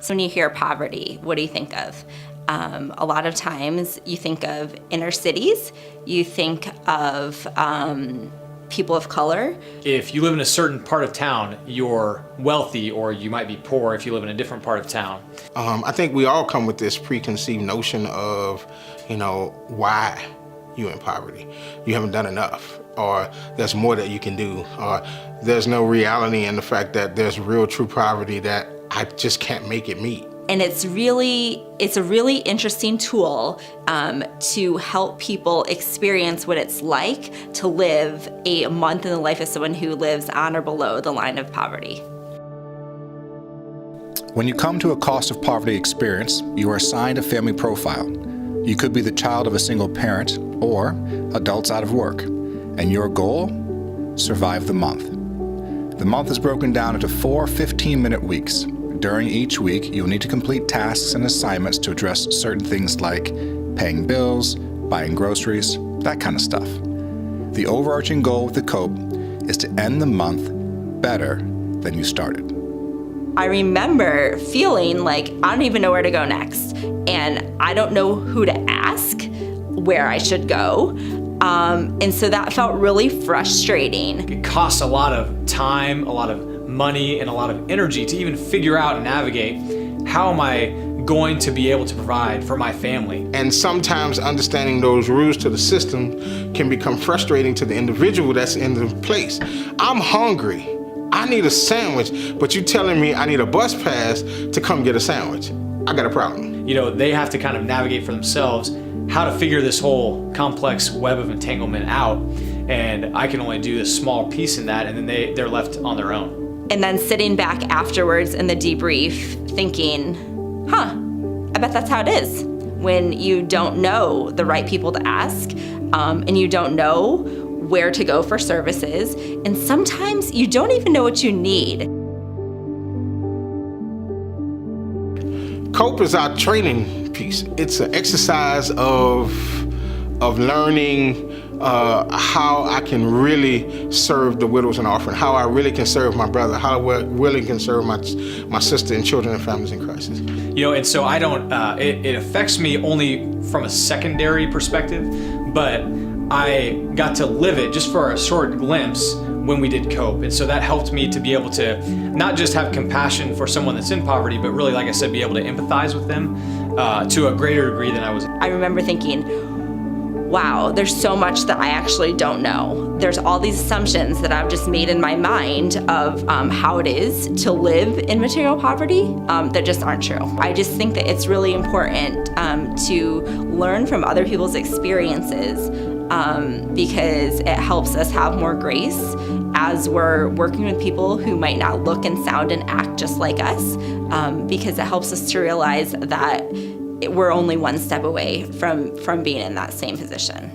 So when you hear poverty, what do you think of? A lot of times you think of inner cities, you think of people of color. If you live in a certain part of town, you're wealthy, or you might be poor if you live in a different part of town. I think we all come with this preconceived notion of, why you in poverty. You haven't done enough, or there's more that you can do, or there's no reality in the fact that there's real true poverty that I just can't make it meet. And it's a really interesting tool to help people experience what it's like to live a month in the life of someone who lives on or below the line of poverty. When you come to a cost of poverty experience, you are assigned a family profile. You could be the child of a single parent or adults out of work. And your goal? Survive the month. The month is broken down into 4 15-minute weeks. During each week, you'll need to complete tasks and assignments to address certain things like paying bills, buying groceries, that kind of stuff. The overarching goal with the COPE is to end the month better than you started. I remember feeling like I don't even know where to go next, and I don't know who to ask where I should go. And so that felt really frustrating. It costs a lot of time, a lot of money, and a lot of energy to even figure out and navigate how am I going to be able to provide for my family. And sometimes understanding those rules to the system can become frustrating to the individual that's in the place. I'm hungry. I need a sandwich, but you're telling me I need a bus pass to come get a sandwich. I got a problem. They have to kind of navigate for themselves how to figure this whole complex web of entanglement out. And I can only do a small piece in that, and then they're left on their own. And then sitting back afterwards in the debrief thinking, I bet that's how it is. When you don't know the right people to ask, and you don't know where to go for services, and sometimes you don't even know what you need. COPE is our training piece. It's an exercise of learning how I can really serve the widows and orphans, how I really can serve my brother, how I really can serve my sister and children and families in crisis. And so I don't, it affects me only from a secondary perspective, but I got to live it just for a short glimpse when we did COPE. And so that helped me to be able to not just have compassion for someone that's in poverty, but really, like I said, be able to empathize with them to a greater degree than I was. I remember thinking, wow, there's so much that I actually don't know. There's all these assumptions that I've just made in my mind of how it is to live in material poverty that just aren't true. I just think that it's really important to learn from other people's experiences because it helps us have more grace as we're working with people who might not look and sound and act just like us, because it helps us to realize that we're only one step away from being in that same position.